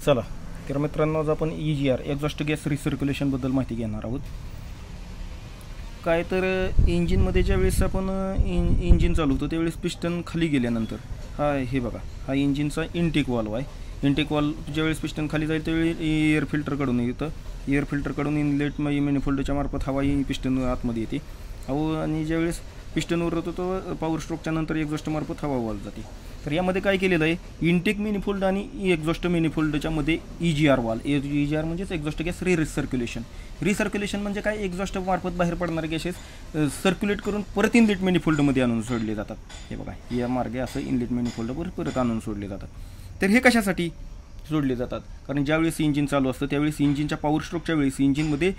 चला तर मित्रांनो, आज आपण EGR एक्झॉस्ट गॅस रिसर्क्युलेशनबद्दल माहिती घेणार आहोत. काय तर इंजिनमध्ये ज्यावेळेस आपण इंजिन चालवतो त्यावेळेस पिस्टन खाली गेल्यानंतर हे बघा, हा इंजिनचा इनटेक वाल्व आहे. इनटेक वाल्व ज्यावेळेस पिस्टन खाली जाईल त्यावेळी एअर फिल्टरकडून येतं. एअर फिल्टरकडून इनलेट मॅनिफोल्डच्या मार्फत हवा ही पिस्टन आतमध्ये येते. आणि ज्यावेळेस पिस्टनवर होतो तो पॉवर स्ट्रोकच्या नंतर एक्झॉस्ट मार्फत हवा वाल जाते. तर यामध्ये काय केलेलं आहे, इनटेक मॅनिफोल्ड आणि एक्झॉस्ट मॅनिफोल्डच्या मध्ये EGR वाल, EGR म्हणजेच एक्झॉस्ट गॅस रिसर्क्युलेशन. रिसर्क्युलेशन म्हणजे काय, एक्झॉस्ट मार्फत बाहेर पडणारे गॅसेस सर्क्युलेट करून परत इनलेट मॅनिफोल्डमध्ये आणून सोडले जातात. हे बघा, या मार्गे असं इनलेट मॅनिफोल्डवर परत आणून सोडले जातात. तर हे कशासाठी सोडले जातात, कारण ज्यावेळेस इंजिन चालू असतं त्यावेळेस इंजिनच्या पॉवर स्ट्रोकच्या वेळेस इंजिनमध्ये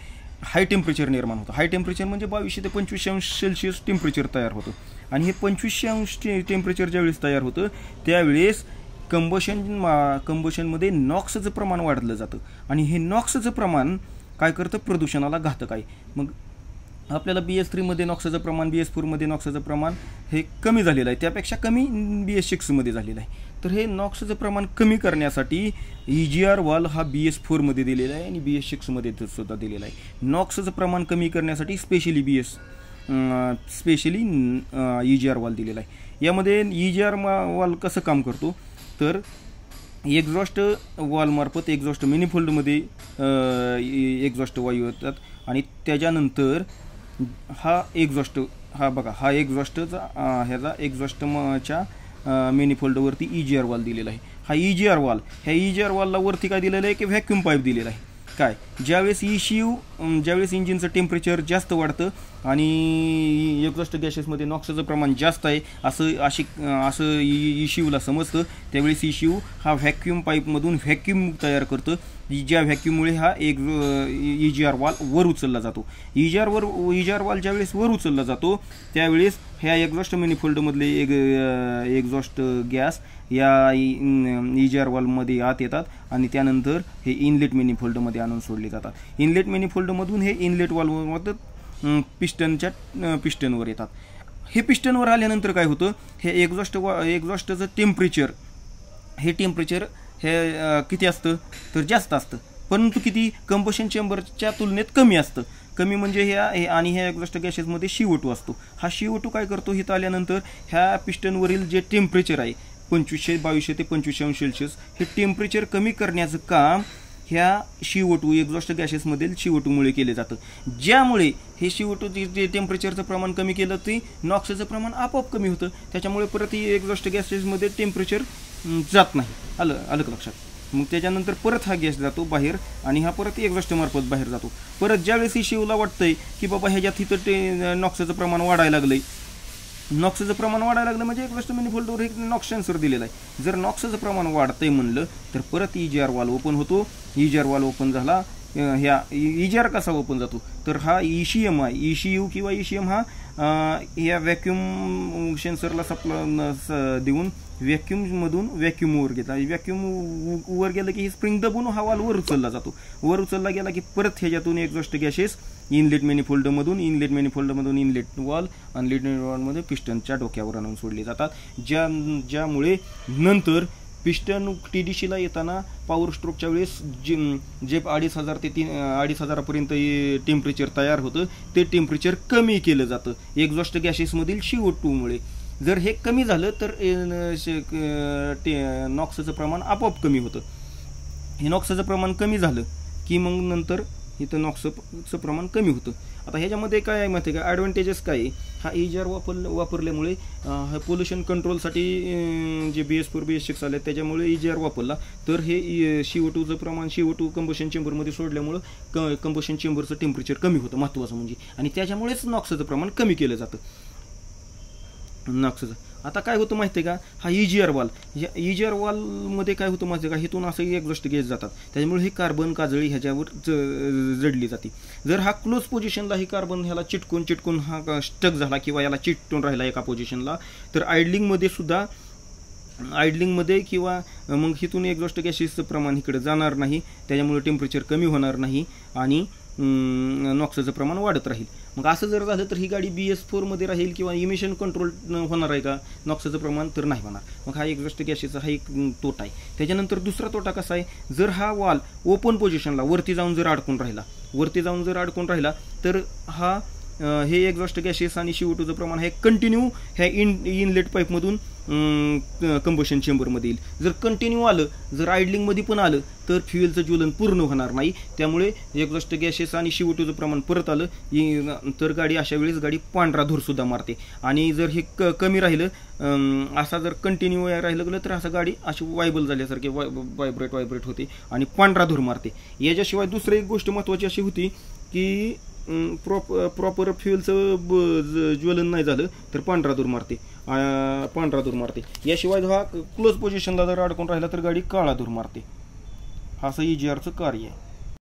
हाय टेम्परेचर निर्माण होतं. हाय टेम्परेचर म्हणजे 2200 ते 2500 टेम्परेचर तयार होतं. आणि हे 2500 टेम्परेचर ज्यावेळेस तयार होतं त्यावेळेस कंबशनमध्ये नॉक्सचं प्रमाण वाढलं जातं. आणि हे नॉक्सचं प्रमाण काय करतं, प्रदूषणाला घातक आहे. मग आपल्याला BS3 मध्ये नॉक्सचं प्रमाण, BS4 मध्ये नॉक्सचं प्रमाण हे कमी झालेलं आहे, त्यापेक्षा कमी BS6 मध्ये झालेलं आहे. तर हे नॉक्सचं प्रमाण कमी करण्यासाठी EGR वाल हा BS4 मध्ये दिलेला आहे आणि BS6 मध्ये सुद्धा दिलेला आहे. नॉक्सचं प्रमाण कमी करण्यासाठी स्पेशली EGR वाल दिलेला आहे. यामध्ये EGR वाल कसं काम करतो, तर एक्झॉस्ट वालमार्फत एक्झॉस्ट मॅनिफोल्डमध्ये एक्झॉस्ट वायू येतात आणि त्याच्यानंतर हा बघा, हा एक्झॉस्टचा ह्याचा एक्झॉस्टच्या मॅनिफोल्डवरती EGR वाल दिलेला आहे. हा EGR वाल, ह्या EGR वालला वरती काय दिलेलं आहे की व्हॅक्यूम पाईप दिलेला आहे. काय, ज्यावेळेस ज्यावेळेस इंजिनचं टेम्परेचर जास्त वाढतं आणि एक्झॉस्ट गॅसेसमध्ये नॉक्सचं प्रमाण जास्त आहे असं ECUला समजतं, त्यावेळेस ECU हा व्हॅक्यूम पाईपमधून व्हॅक्यूम तयार करतं, ज्या व्हॅक्यूममुळे हा EGR वाल वर उचलला जातो. EGR वाल ज्यावेळेस वर उचलला जातो त्यावेळेस ह्या एक्झॉस्ट मॅनिफोल्डमधले एक्झॉस्ट गॅस या EGR वालमध्ये आत येतात आणि त्यानंतर हे इनलेट मॅनिफोल्डमध्ये आणून सोडले जातात. इनलेट मॅनिफोल्डमधून हे इनलेट वाल्वमध्ये पिस्टनवर येतात. हे पिस्टनवर आल्यानंतर काय होतं, हे एक्झॉस्टचं टेम्परेचर हे किती असतं, तर जास्त असतं, परंतु किती, कंबशन चेंबरच्या तुलनेत कमी असतं. कमी म्हणजे ह्या एक्झॉस्ट गॅसेसमध्ये CO2 असतो. हा CO2 काय करतो, इथं आल्यानंतर ह्या पिस्टनवरील जे टेम्परेचर आहे 2200 ते 2500 सेल्सिअस, हे टेम्परेचर कमी करण्याचं काम ह्या CO2 एक्झॉस्ट गॅसेसमधील CO2मुळे केले जातं. ज्यामुळे हे CO2 जे टेम्परेचरचं प्रमाण कमी केलं ते नॉक्सचं प्रमाण आपोआप कमी होतं. त्याच्यामुळे परत ही एक्झॉस्ट गॅसेसमध्ये टेम्परेचर जात नाही. आलं का लक्षात. मग त्याच्यानंतर परत हा गॅस जातो बाहेर आणि हा परत एक्झॉस्ट मार्फत बाहेर जातो. परत ज्यावेळेस ECUला वाटतंय की बाबा ह्याच्यात इथं नॉक्सचं प्रमाण वाढायला लागलंय, नॉक्सचं प्रमाण वाढायला लागलं म्हणजे एक्झॉस्ट मॅनिफोल्डवर एक नॉक्स सेन्सर दिलेला आहे. जर नॉक्सचं प्रमाण वाढतंय म्हणलं तर परत EGR वाल ओपन होतो. EGR वाल ओपन झाला, ह्या EGR कसा ओपन जातो, तर हा ECM आहे, ECU किंवा ECM हा ह्या व्हॅक्यूम सेन्सरला देऊन व्हॅक्यूममधून व्हॅक्यूमवर घेतला. व्हॅक्यूम वर गेलं की ही स्प्रिंग दबून हा वाल वर उचलला जातो. वर उचलला गेला की परत ह्याच्यातून एक्झॉस्ट गॅसेस इनलेट मॅनिफोल्डमधून इनलेट वाल आणि इनलेट वॉलमध्ये पिस्टनच्या डोक्यावर आणून सोडले जातात. ज्यामुळे नंतर पिस्टन TDCला येताना पॉवर स्ट्रोकच्या वेळेस जे 2500 ते 2500 टेम्परेचर तयार होतं ते टेम्परेचर कमी केलं जातं एक्झॉस्ट गॅसेसमधील CO2मुळे. जर हे कमी झालं तर नॉक्सचं प्रमाण आपोआप कमी होतं. हे नॉक्सचं प्रमाण कमी झालं की मग नंतर इथं नॉक्सचं प्रमाण कमी होतं. आता ह्याच्यामध्ये काय आहे माहिती आहे का, ॲडव्हान्टेजेस काय आहे, हा EGR वापरल्यामुळे पोल्युशन कंट्रोलसाठी जे BS4 BS6 आले त्याच्यामुळे EGR वापरला तर हे CO2चं प्रमाण CO2 कंबशन चेंबरमध्ये सोडल्यामुळं कंबशन चेंबरचं टेम्परेचर कमी होतं महत्त्वाचं म्हणजे, आणि त्याच्यामुळेच नॉक्सचं प्रमाण कमी केलं जातं. नॉक्सचं आता काय होतं माहिती आहे का, हा EGR वाल, या EGR वालमध्ये काय होतं माहिती आहे का, हिथून असं एक्झॉस्ट गॅस जातात त्याच्यामुळे ही कार्बन काजळी ह्याच्यावर जडली जाते. जर हा क्लोज पोझिशनला ही कार्बन ह्याला चिटकून हा स्टक झाला किंवा याला चिटकून राहिला एका पोझिशनला, तर आयडलिंगमध्ये किंवा मग हिथून एक्झॉस्ट गॅसेसचं प्रमाण इकडे जाणार नाही, त्याच्यामुळे टेम्परेचर कमी होणार नाही आणि नॉक्सचं प्रमाण वाढत राहील. मग असं जर झालं तर ही गाडी BS4 मध्ये राहील किंवा इमिशन कंट्रोल होणार आहे का नॉक्सचं प्रमाण, तर नाही होणार. मग हा एक्झॉस्ट गॅसेसचा हा एक तोटा आहे. त्याच्यानंतर दुसरा तोटा कसा आहे, जर हा वाल ओपन पोझिशनला वरती जाऊन जर अडकून राहिला तर हा हे एक्झॉस्ट गॅसेस आणि CO2चं प्रमाण हे कंटिन्यू ह्या इनलेट पाईपमधून कंबशन चेंबरमध्ये येईल. जर कंटिन्यू आलं, जर आयडलिंगमध्ये पण आलं तर फ्युएलचं ज्वलन पूर्ण होणार नाही. त्यामुळे एक्झॉस्ट गॅसेस आणि CO2चं प्रमाण परत आलं तर गाडी अशा वेळेस गाडी पांढरा धूरसुद्धा मारते. आणि जर हे कमी राहिलं, असा जर कंटिन्यू राहिलं तर असं गाडी अशी वायबल झाल्यासारखे व्हायब्रेट होते आणि पांढरा धूर मारते. याच्याशिवाय दुसरी एक गोष्ट महत्त्वाची अशी होती की प्रॉपर फ्युएलचं ज्वलन नाही झालं तर पांढरा धूर मारते. याशिवाय हा क्लोज पोझिशनला जर अडकून राहिला तर गाडी काळा धूर मारते. हा असं EGRचं कार्य आहे.